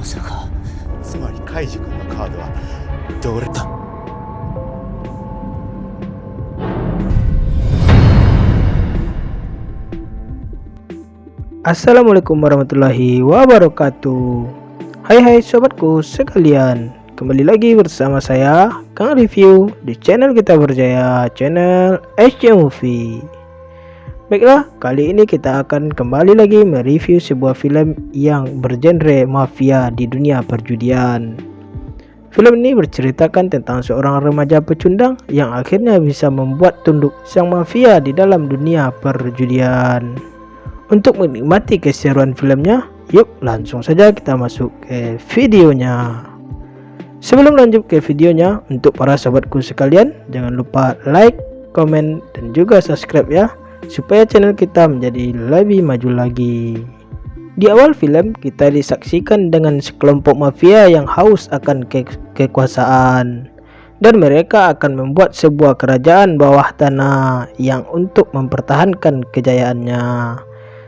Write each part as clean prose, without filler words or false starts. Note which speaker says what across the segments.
Speaker 1: さか。つまりカイジ君のカードはどれだ。
Speaker 2: Assalamualaikum warahmatullahi wabarakatuh. Hai sobatku sekalian, kembali lagi bersama saya Kang Review di channel kita berjaya, channel SC Movie. Baiklah, kali ini kita akan kembali lagi mereview sebuah film yang bergenre mafia di dunia perjudian. Film ini berceritakan tentang seorang remaja pecundang yang akhirnya bisa membuat tunduk sang mafia di dalam dunia perjudian. Untuk menikmati keseruan filmnya, yuk langsung saja kita masuk ke videonya. Sebelum lanjut ke videonya, untuk para sahabatku sekalian, jangan lupa like, komen, dan juga subscribe ya, supaya channel kita menjadi lebih maju lagi. Di awal film, kita disaksikan dengan sekelompok mafia yang haus akan kekuasaan, dan mereka akan membuat sebuah kerajaan bawah tanah yang untuk mempertahankan kejayaannya.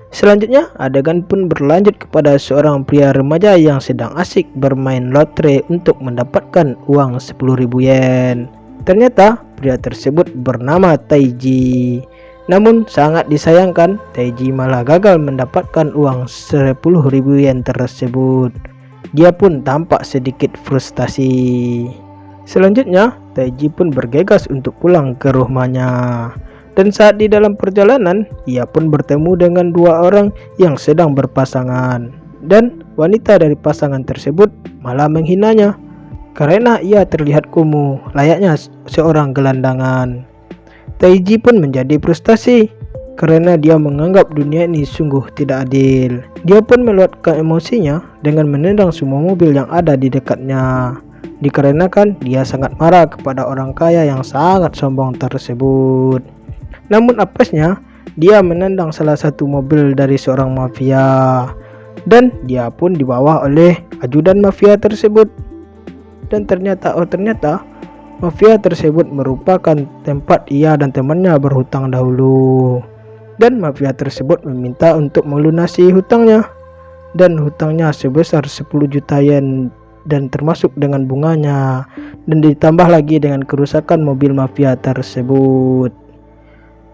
Speaker 2: Selanjutnya, adegan pun berlanjut kepada seorang pria remaja yang sedang asik bermain lotre untuk mendapatkan uang 10.000 yen. Ternyata, pria tersebut bernama Taiji. Namun, sangat disayangkan, Taiji malah gagal mendapatkan uang 10.000 yen tersebut. Dia pun tampak sedikit frustasi. Selanjutnya, Taiji pun bergegas untuk pulang ke rumahnya. Dan saat di dalam perjalanan, ia pun bertemu dengan dua orang yang sedang berpasangan. Dan wanita dari pasangan tersebut malah menghinanya karena ia terlihat kumuh layaknya seorang gelandangan. Taiji pun menjadi frustasi karena dia menganggap dunia ini sungguh tidak adil. Dia pun meluapkan emosinya dengan menendang semua mobil yang ada di dekatnya, dikarenakan dia sangat marah kepada orang kaya yang sangat sombong tersebut. Namun apesnya, dia menendang salah satu mobil dari seorang mafia, dan dia pun dibawa oleh ajudan mafia tersebut. Dan ternyata mafia tersebut merupakan tempat ia dan temannya berhutang dahulu. Dan mafia tersebut meminta untuk melunasi hutangnya, dan hutangnya sebesar 10 juta yen, dan termasuk dengan bunganya, dan ditambah lagi dengan kerusakan mobil mafia tersebut.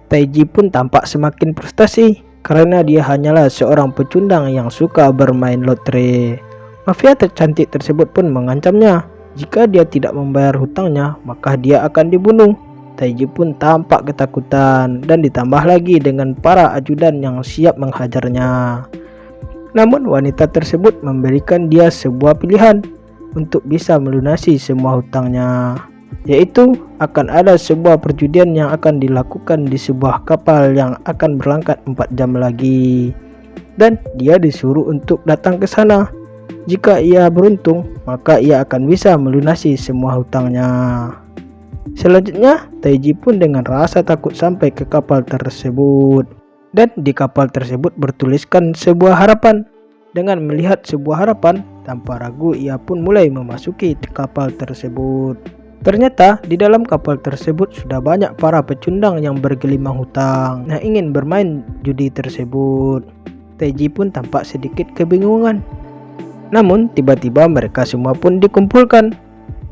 Speaker 2: Taiji pun tampak semakin frustasi karena dia hanyalah seorang pecundang yang suka bermain lotre. Mafia tercantik tersebut pun mengancamnya, jika dia tidak membayar hutangnya maka dia akan dibunuh. Taiji pun tampak ketakutan dan ditambah lagi dengan para ajudan yang siap menghajarnya. Namun wanita tersebut memberikan dia sebuah pilihan untuk bisa melunasi semua hutangnya, yaitu akan ada sebuah perjudian yang akan dilakukan di sebuah kapal yang akan berangkat 4 jam lagi, dan dia disuruh untuk datang ke sana. Jika ia beruntung, maka ia akan bisa melunasi semua hutangnya. Selanjutnya, Taiji pun dengan rasa takut sampai ke kapal tersebut, dan di kapal tersebut bertuliskan sebuah harapan. Dengan melihat sebuah harapan, tanpa ragu ia pun mulai memasuki kapal tersebut. Ternyata di dalam kapal tersebut sudah banyak para pecundang yang bergelimang hutang yang ingin bermain judi tersebut. Taiji pun tampak sedikit kebingungan. Namun tiba-tiba mereka semua pun dikumpulkan.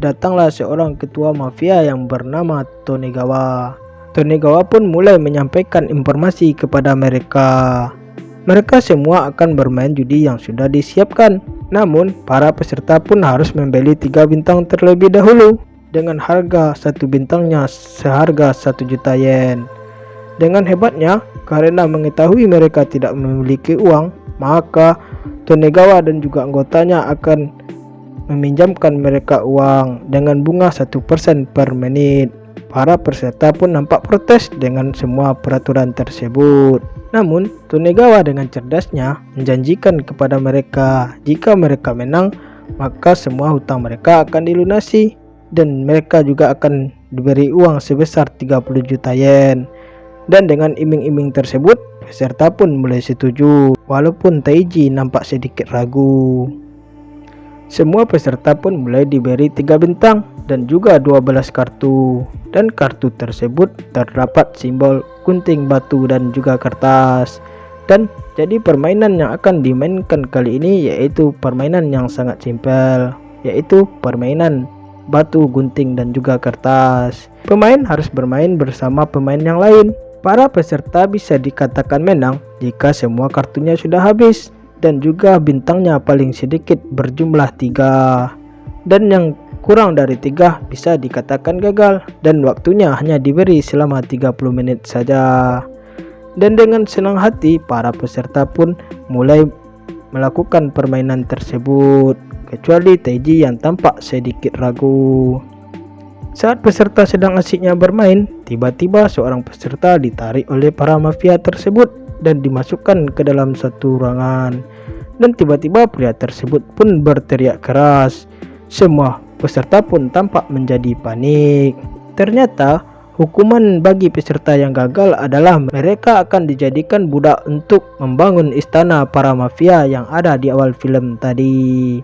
Speaker 2: Datanglah seorang ketua mafia yang bernama Tonegawa. Tonegawa pun mulai menyampaikan informasi kepada mereka. Mereka semua akan bermain judi yang sudah disiapkan. Namun para peserta pun harus membeli 3 bintang terlebih dahulu, dengan harga satu bintangnya seharga 1 juta yen. Dengan hebatnya, karena mengetahui mereka tidak memiliki uang, maka Tonegawa dan juga anggotanya akan meminjamkan mereka uang dengan bunga 1% per menit. Para peserta pun nampak protes dengan semua peraturan tersebut. Namun, Tonegawa dengan cerdasnya menjanjikan kepada mereka jika mereka menang, maka semua hutang mereka akan dilunasi, dan mereka juga akan diberi uang sebesar 30 juta yen. Dan dengan iming-iming tersebut, peserta pun mulai setuju, walaupun Taiji nampak sedikit ragu. Semua peserta pun mulai diberi 3 bintang dan juga 12 kartu. Dan kartu tersebut terdapat simbol gunting batu dan juga kertas. Dan Jadi permainan yang akan dimainkan kali ini yaitu permainan yang sangat simpel, yaitu permainan batu, gunting, dan juga kertas. Pemain harus bermain bersama pemain yang lain. Para peserta bisa dikatakan menang jika semua kartunya sudah habis dan juga bintangnya paling sedikit berjumlah 3. Dan yang kurang dari 3 bisa dikatakan gagal dan waktunya hanya diberi selama 30 menit saja. Dan dengan senang hati para peserta pun mulai melakukan permainan tersebut, kecuali Taiji yang tampak sedikit ragu. Saat peserta sedang asyiknya bermain, tiba-tiba seorang peserta ditarik oleh para mafia tersebut dan dimasukkan ke dalam satu ruangan. Dan tiba-tiba pria tersebut pun berteriak keras. Semua peserta pun tampak menjadi panik. Ternyata hukuman bagi peserta yang gagal adalah mereka akan dijadikan budak untuk membangun istana para mafia yang ada di awal film tadi.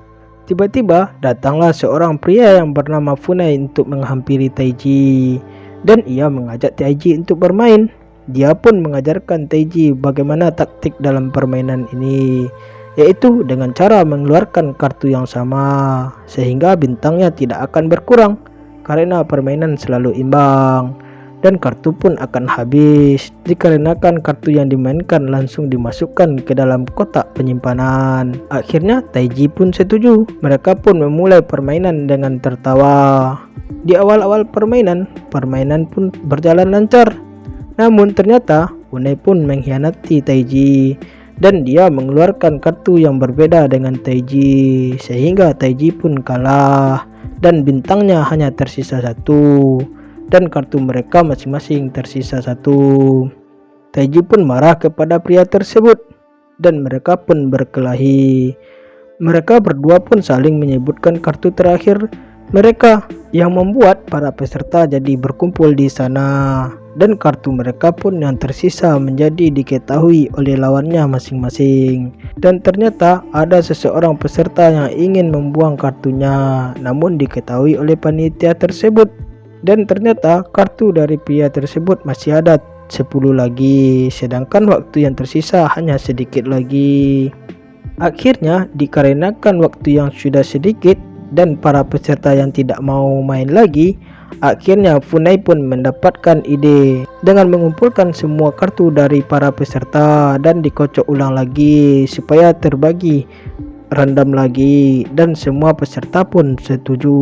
Speaker 2: Tiba-tiba datanglah seorang pria yang bernama Funai untuk menghampiri Taiji dan ia mengajak Taiji untuk bermain. Dia pun mengajarkan Taiji bagaimana taktik dalam permainan ini, yaitu dengan cara mengeluarkan kartu yang sama sehingga bintangnya tidak akan berkurang karena permainan selalu imbang, dan kartu pun akan habis dikarenakan kartu yang dimainkan langsung dimasukkan ke dalam kotak penyimpanan. Akhirnya Taiji pun setuju. Mereka pun memulai permainan dengan tertawa. Di awal-awal permainan pun berjalan lancar. Namun ternyata Funai pun mengkhianati Taiji dan dia mengeluarkan kartu yang berbeda dengan Taiji sehingga Taiji pun kalah dan bintangnya hanya tersisa 1 dan kartu mereka masing-masing tersisa 1. Taiji pun marah kepada pria tersebut dan mereka pun berkelahi. Mereka berdua pun saling menyebutkan kartu terakhir mereka yang membuat para peserta jadi berkumpul di sana, dan kartu mereka pun yang tersisa menjadi diketahui oleh lawannya masing-masing. Dan ternyata ada seseorang peserta yang ingin membuang kartunya, namun diketahui oleh panitia tersebut. Dan ternyata kartu dari pria tersebut masih ada 10 lagi, sedangkan waktu yang tersisa hanya sedikit lagi. Akhirnya dikarenakan waktu yang sudah sedikit dan para peserta yang tidak mau main lagi, akhirnya Funai pun mendapatkan ide dengan mengumpulkan semua kartu dari para peserta dan dikocok ulang lagi supaya terbagi random lagi, dan semua peserta pun setuju.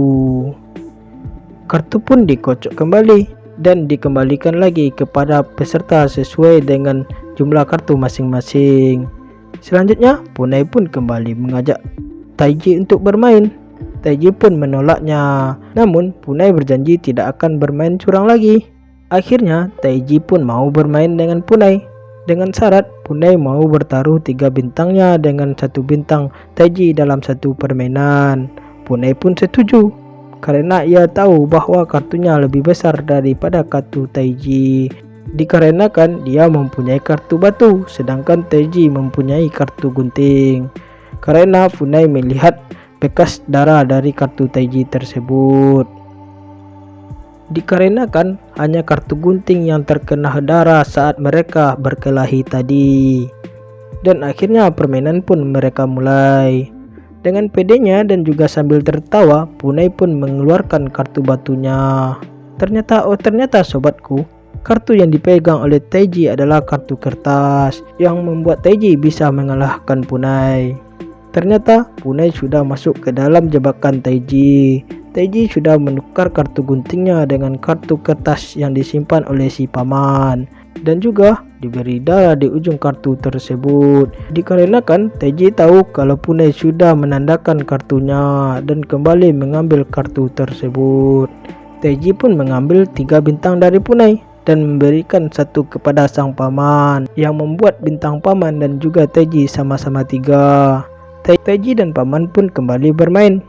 Speaker 2: Kartu pun dikocok kembali dan dikembalikan lagi kepada peserta sesuai dengan jumlah kartu masing-masing. Selanjutnya Funai pun kembali mengajak Taiji untuk bermain. Taiji pun menolaknya, namun Funai berjanji tidak akan bermain curang lagi. Akhirnya Taiji pun mau bermain dengan Funai dengan syarat Funai mau bertaruh 3 bintangnya dengan 1 bintang Taiji dalam satu permainan. Funai pun setuju karena ia tahu bahwa kartunya lebih besar daripada kartu Taiji, dikarenakan dia mempunyai kartu batu sedangkan Taiji mempunyai kartu gunting. Karena Funai melihat bekas darah dari kartu Taiji tersebut, dikarenakan hanya kartu gunting yang terkena darah saat mereka berkelahi tadi. Dan akhirnya permainan pun mereka mulai. Dengan pedenya dan juga sambil tertawa, Funai pun mengeluarkan kartu batunya. Ternyata sobatku, kartu yang dipegang oleh Taiji adalah kartu kertas yang membuat Taiji bisa mengalahkan Funai. Ternyata Funai sudah masuk ke dalam jebakan Taiji. Taiji sudah menukar kartu guntingnya dengan kartu kertas yang disimpan oleh si paman, dan juga diberi darah di ujung kartu tersebut. Dikarenakan Taiji tahu kalau Funai sudah menandakan kartunya dan kembali mengambil kartu tersebut. Taiji pun mengambil 3 bintang dari Funai dan memberikan 1 kepada sang paman, yang membuat bintang paman dan juga Taiji sama-sama 3. Taiji dan paman pun kembali bermain.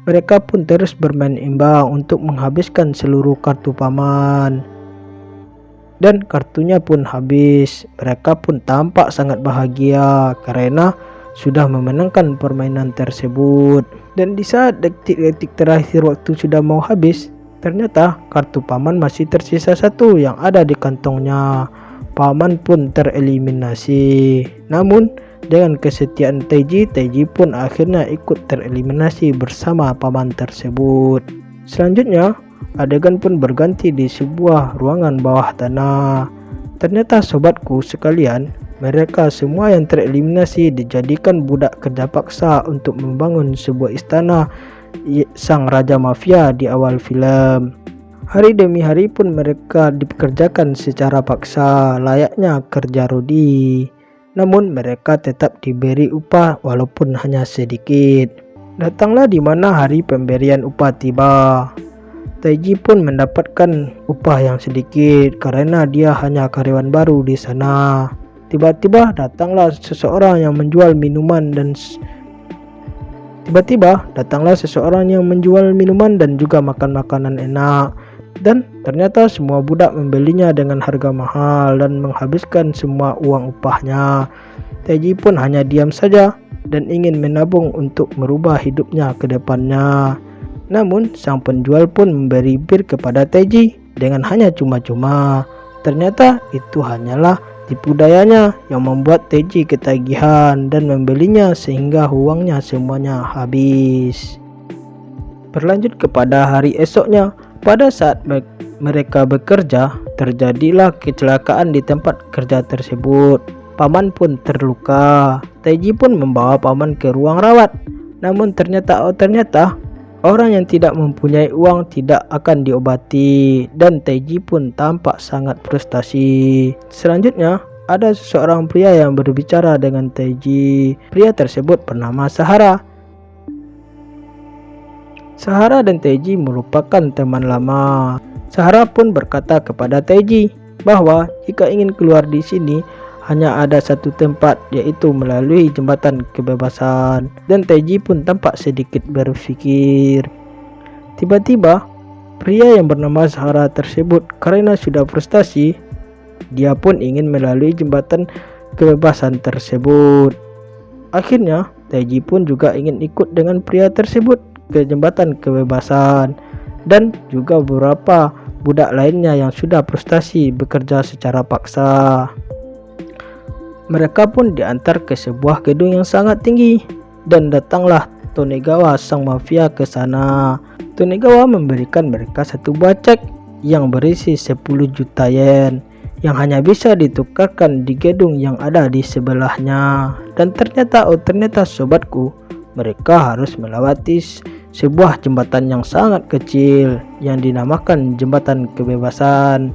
Speaker 2: Mereka pun terus bermain imbang untuk menghabiskan seluruh kartu paman. Dan kartunya pun habis. Mereka pun tampak sangat bahagia karena sudah memenangkan permainan tersebut. Dan di saat detik-detik terakhir waktu sudah mau habis, ternyata kartu paman masih tersisa 1 yang ada di kantongnya. paman pun tereliminasi. Namun dengan kesetiaan Taiji pun akhirnya ikut tereliminasi bersama paman tersebut. Selanjutnya, adegan pun berganti di sebuah ruangan bawah tanah. Ternyata sobatku sekalian, mereka semua yang tereliminasi dijadikan budak kerja paksa untuk membangun sebuah istana sang raja mafia di awal film. Hari demi hari pun mereka dipekerjakan secara paksa layaknya kerja rodi. Namun mereka tetap diberi upah walaupun hanya sedikit. Datanglah di mana hari pemberian upah tiba. Taiji pun mendapatkan upah yang sedikit karena dia hanya karyawan baru di sana. Tiba-tiba datanglah seseorang yang menjual minuman dan juga makan makanan enak. Dan ternyata semua budak membelinya dengan harga mahal dan menghabiskan semua uang upahnya. Taiji pun hanya diam saja dan ingin menabung untuk merubah hidupnya ke depannya. Namun sang penjual pun memberi bir kepada Taiji dengan hanya cuma-cuma. Ternyata itu hanyalah tipu dayanya yang membuat Taiji ketagihan dan membelinya sehingga uangnya semuanya habis. Berlanjut kepada hari esoknya, pada saat mereka bekerja, terjadilah kecelakaan di tempat kerja tersebut. Paman pun terluka. Taiji pun membawa paman ke ruang rawat. Namun ternyata orang yang tidak mempunyai uang tidak akan diobati dan Taiji pun tampak sangat frustasi. Selanjutnya, ada seseorang pria yang berbicara dengan Taiji. Pria tersebut bernama Sahara. Sahara dan Taiji merupakan teman lama. Sahara pun berkata kepada Taiji bahwa jika ingin keluar di sini hanya ada satu tempat, yaitu melalui jembatan kebebasan. Dan Taiji pun tampak sedikit berpikir. Tiba-tiba pria yang bernama Sahara tersebut karena sudah frustasi, dia pun ingin melalui jembatan kebebasan tersebut. Akhirnya Taiji pun juga ingin ikut dengan pria tersebut ke jembatan kebebasan, dan juga beberapa budak lainnya yang sudah frustasi bekerja secara paksa. Mereka pun diantar ke sebuah gedung yang sangat tinggi dan datanglah Tonegawa sang mafia ke sana. Tonegawa memberikan mereka satu buah cek yang berisi 10 juta yen yang hanya bisa ditukarkan di gedung yang ada di sebelahnya. Dan ternyata sobatku, mereka harus melewati sebuah jembatan yang sangat kecil yang dinamakan jembatan kebebasan,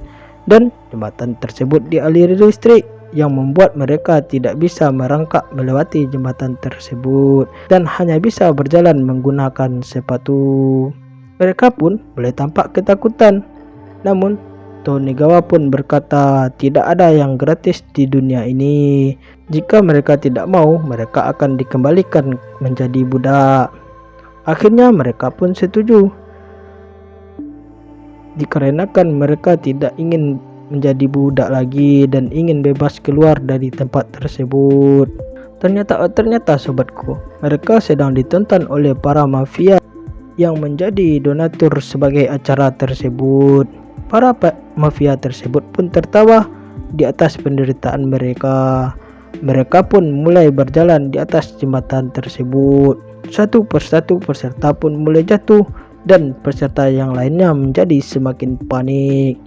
Speaker 2: dan jembatan tersebut dialiri listrik yang membuat mereka tidak bisa merangkak melewati jembatan tersebut dan hanya bisa berjalan menggunakan sepatu. Mereka pun mulai tampak ketakutan. Namun Tonegawa pun berkata tidak ada yang gratis di dunia ini. Jika mereka tidak mau, mereka akan dikembalikan menjadi budak. Akhirnya mereka pun setuju, dikarenakan mereka tidak ingin menjadi budak lagi dan ingin bebas keluar dari tempat tersebut. Ternyata sobatku, mereka sedang ditonton oleh para mafia yang menjadi donatur sebagai acara tersebut. Para mafia tersebut pun tertawa di atas penderitaan mereka. Mereka pun mulai berjalan di atas jembatan tersebut. Satu persatu peserta pun mulai jatuh dan peserta yang lainnya menjadi semakin panik.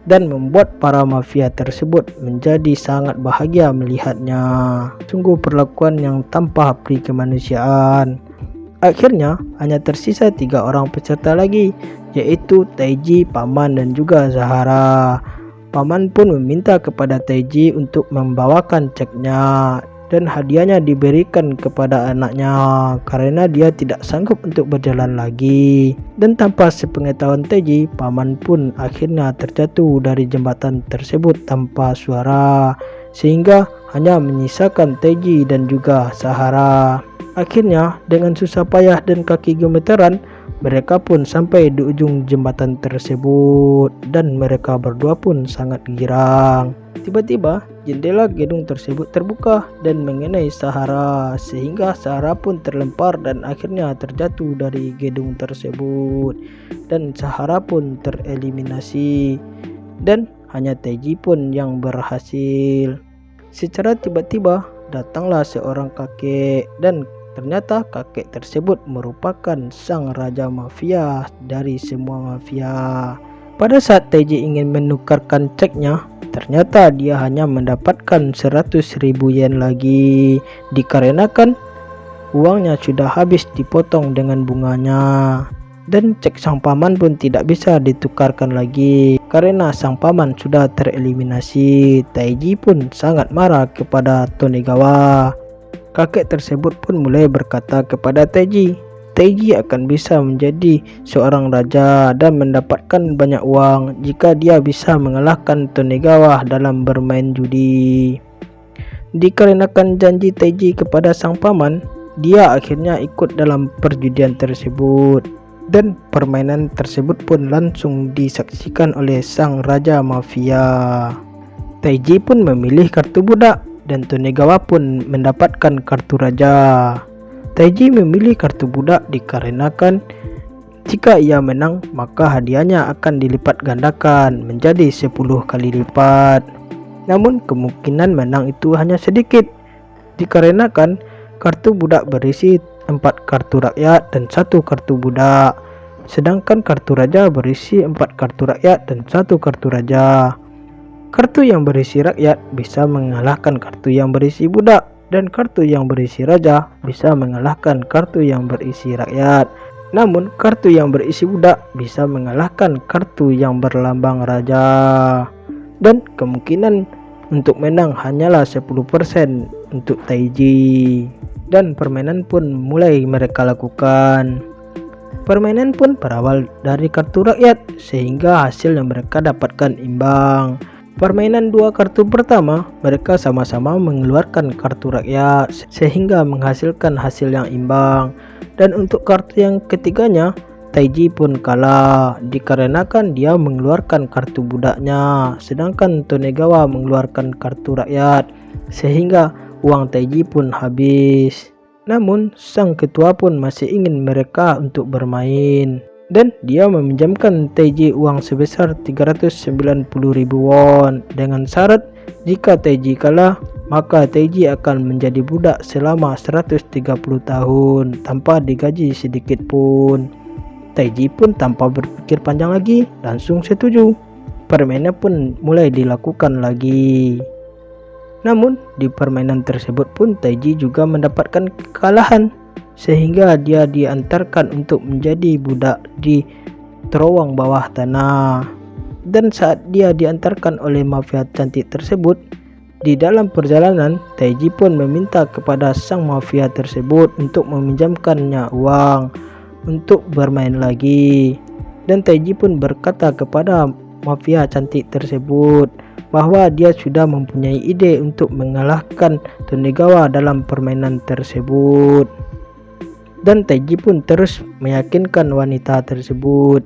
Speaker 2: Dan membuat para mafia tersebut menjadi sangat bahagia melihatnya. Sungguh perlakuan yang tanpa peri kemanusiaan. Akhirnya hanya tersisa 3 orang peserta lagi, yaitu Taiji, Paman dan juga Sahara. Paman pun meminta kepada Taiji untuk membawakan ceknya dan hadiahnya diberikan kepada anaknya karena dia tidak sanggup untuk berjalan lagi. Dan tanpa sepengetahuan Taiji, Paman pun akhirnya terjatuh dari jembatan tersebut tanpa suara, sehingga hanya menyisakan Taiji dan juga Sahara. Akhirnya dengan susah payah dan kaki gemeteran, mereka pun sampai di ujung jembatan tersebut dan mereka berdua pun sangat girang. Tiba-tiba jendela gedung tersebut terbuka dan mengenai Sahara, sehingga Sahara pun terlempar dan akhirnya terjatuh dari gedung tersebut, dan Sahara pun tereliminasi dan hanya Taiji pun yang berhasil. Secara tiba-tiba datanglah seorang kakek, dan ternyata kakek tersebut merupakan sang raja mafia dari semua mafia. Pada saat Taiji ingin menukarkan ceknya, ternyata dia hanya mendapatkan 100.000 yen lagi, dikarenakan uangnya sudah habis dipotong dengan bunganya. Dan cek sang paman pun tidak bisa ditukarkan lagi karena sang paman sudah tereliminasi. Taiji pun sangat marah kepada Tonegawa. Kakek tersebut pun mulai berkata kepada Taiji akan bisa menjadi seorang raja dan mendapatkan banyak uang jika dia bisa mengalahkan Tonegawa dalam bermain judi. Dikarenakan janji Taiji kepada sang paman, dia akhirnya ikut dalam perjudian tersebut, dan permainan tersebut pun langsung disaksikan oleh sang raja mafia. Taiji pun memilih kartu budak dan Tonegawa pun mendapatkan kartu raja. Taiji memilih kartu budak dikarenakan jika ia menang maka hadiahnya akan dilipat gandakan menjadi 10 kali lipat. Namun kemungkinan menang itu hanya sedikit dikarenakan kartu budak berisi 4 kartu rakyat dan 1 kartu budak, sedangkan kartu raja berisi 4 kartu rakyat dan 1 kartu raja. Kartu yang berisi rakyat bisa mengalahkan kartu yang berisi budak, dan kartu yang berisi raja bisa mengalahkan kartu yang berisi rakyat. Namun kartu yang berisi budak bisa mengalahkan kartu yang berlambang raja, dan kemungkinan untuk menang hanyalah 10% untuk Taiji. Dan permainan pun mulai mereka lakukan. Permainan pun berawal dari kartu rakyat sehingga hasil yang mereka dapatkan imbang. Permainan 2 kartu pertama, mereka sama-sama mengeluarkan kartu rakyat sehingga menghasilkan hasil yang imbang. Dan untuk kartu yang ketiganya, Taiji pun kalah dikarenakan dia mengeluarkan kartu budaknya, sedangkan Tonegawa mengeluarkan kartu rakyat, sehingga uang Taiji pun habis. Namun sang ketua pun masih ingin mereka untuk bermain, dan dia meminjamkan Taiji uang sebesar 390.000 won dengan syarat jika Taiji kalah maka Taiji akan menjadi budak selama 130 tahun tanpa digaji sedikit pun. Taiji pun tanpa berpikir panjang lagi langsung setuju. Permainan pun mulai dilakukan lagi. Namun di permainan tersebut pun Taiji juga mendapatkan kekalahan, sehingga dia diantarkan untuk menjadi budak di terowong bawah tanah. Dan saat dia diantarkan oleh mafia cantik tersebut, di dalam perjalanan Taiji pun meminta kepada sang mafia tersebut untuk meminjamkannya uang untuk bermain lagi. Dan Taiji pun berkata kepada mafia cantik tersebut bahwa dia sudah mempunyai ide untuk mengalahkan Tonegawa dalam permainan tersebut. Dan Taiji pun terus meyakinkan wanita tersebut.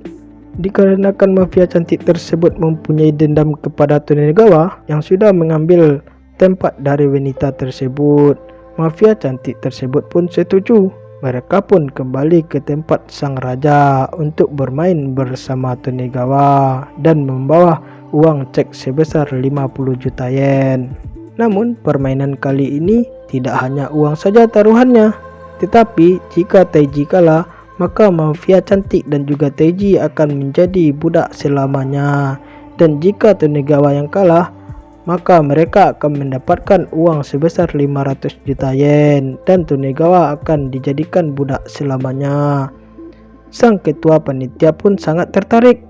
Speaker 2: Dikarenakan mafia cantik tersebut mempunyai dendam kepada Tonegawa yang sudah mengambil tempat dari wanita tersebut, mafia cantik tersebut pun setuju. Mereka pun kembali ke tempat sang raja untuk bermain bersama Tonegawa dan membawa uang cek sebesar 50 juta yen. Namun permainan kali ini tidak hanya uang saja taruhannya, tetapi jika Taiji kalah, maka mafia cantik dan juga Taiji akan menjadi budak selamanya. Dan jika Tonegawa yang kalah, maka mereka akan mendapatkan uang sebesar 500 juta yen dan Tonegawa akan dijadikan budak selamanya. Sang ketua panitia pun sangat tertarik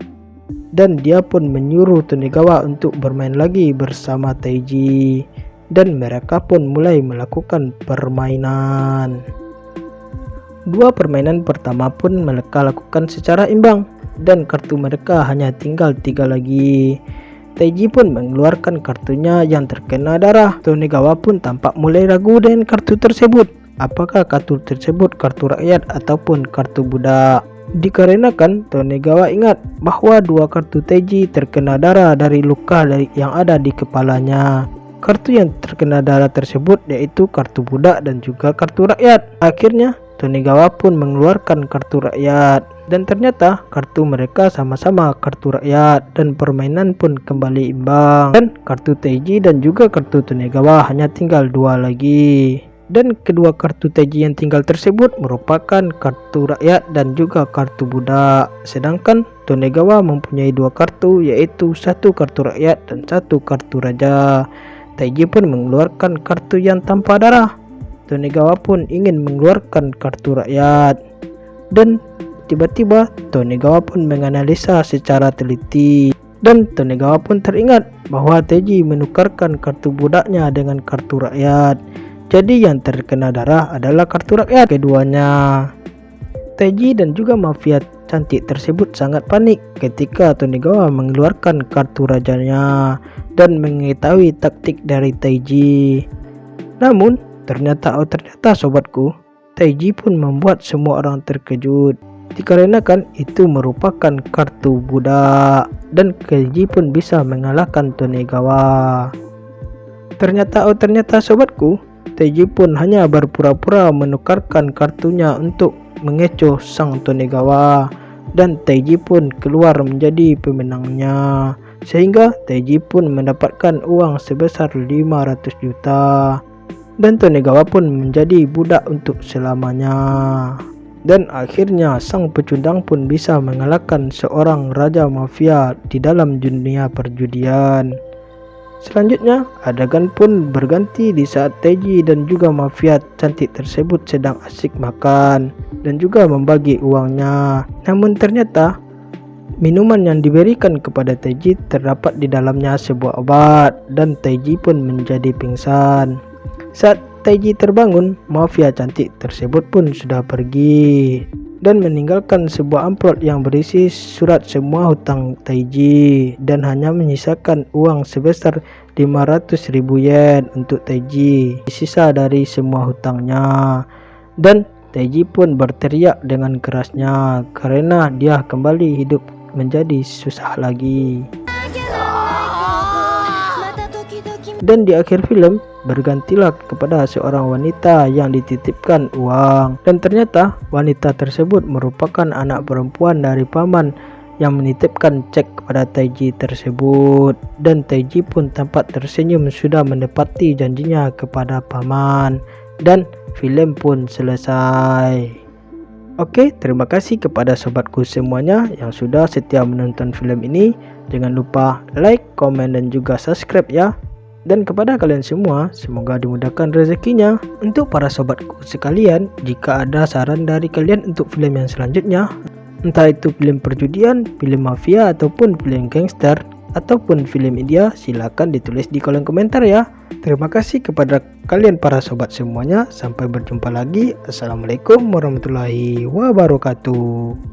Speaker 2: dan dia pun menyuruh Tonegawa untuk bermain lagi bersama Taiji, dan mereka pun mulai melakukan permainan. 2 permainan pertama pun mereka lakukan secara imbang dan kartu mereka hanya tinggal 3 lagi. Taiji pun mengeluarkan kartunya yang terkena darah. Tonegawa pun tampak mulai ragu dengan kartu tersebut. Apakah kartu tersebut kartu rakyat ataupun kartu budak? Dikarenakan Tonegawa ingat bahwa dua kartu Teiji terkena darah dari luka yang ada di kepalanya. Kartu yang terkena darah tersebut yaitu kartu budak dan juga kartu rakyat. Akhirnya Tonegawa pun mengeluarkan kartu rakyat, dan ternyata kartu mereka sama-sama kartu rakyat dan permainan pun kembali imbang. Dan kartu Teiji dan juga kartu Tonegawa hanya tinggal dua lagi. Dan kedua kartu Teiji yang tinggal tersebut merupakan kartu rakyat dan juga kartu budak. Sedangkan Tonegawa mempunyai dua kartu, yaitu satu kartu rakyat dan satu kartu raja. Teiji pun mengeluarkan kartu yang tanpa darah. Tonegawa pun ingin mengeluarkan kartu rakyat. Dan tiba-tiba Tonegawa pun menganalisa secara teliti. Dan Tonegawa pun teringat bahwa Teiji menukarkan kartu budaknya dengan kartu rakyat. Jadi yang terkena darah adalah kartu rakyat keduanya. Teiji dan juga mafia cantik tersebut sangat panik ketika Tonegawa mengeluarkan kartu rajanya dan mengetahui taktik dari Teiji. Namun ternyata sobatku, Teiji pun membuat semua orang terkejut dikarenakan itu merupakan kartu budak, dan Teiji pun bisa mengalahkan Tonegawa. Ternyata sobatku, Teiji pun hanya berpura-pura menukarkan kartunya untuk mengecoh sang Tonegawa, dan Teiji pun keluar menjadi pemenangnya, sehingga Teiji pun mendapatkan uang sebesar 500 juta, dan Tonegawa pun menjadi budak untuk selamanya. Dan akhirnya sang pecundang pun bisa mengalahkan seorang raja mafia di dalam dunia perjudian. Selanjutnya, adegan pun berganti di saat Teiji dan juga mafia cantik tersebut sedang asyik makan dan juga membagi uangnya. Namun ternyata minuman yang diberikan kepada Teiji terdapat di dalamnya sebuah obat, dan Teiji pun menjadi pingsan. Saat Teiji terbangun, mafia cantik tersebut pun sudah pergi dan meninggalkan sebuah amplop yang berisi surat semua hutang Teiji, dan hanya menyisakan uang sebesar 500.000 yen untuk Teiji, sisa dari semua hutangnya. Dan Teiji pun berteriak dengan kerasnya karena dia kembali hidup menjadi susah lagi. Dan di akhir film bergantilah kepada seorang wanita yang dititipkan uang, dan ternyata wanita tersebut merupakan anak perempuan dari paman yang menitipkan cek kepada Teiji tersebut, dan Teiji pun tampak tersenyum sudah menepati janjinya kepada paman, dan film pun selesai. Oke, terima kasih kepada sobatku semuanya yang sudah setia menonton film ini. Jangan lupa like, komen, dan juga subscribe ya. Dan kepada kalian semua, semoga dimudahkan rezekinya. Untuk para sobatku sekalian, jika ada saran dari kalian untuk film yang selanjutnya, entah itu film perjudian, film mafia, ataupun film gangster, ataupun film India, silahkan ditulis di kolom komentar ya. Terima kasih kepada kalian para sobat semuanya. Sampai berjumpa lagi. Assalamualaikum warahmatullahi wabarakatuh.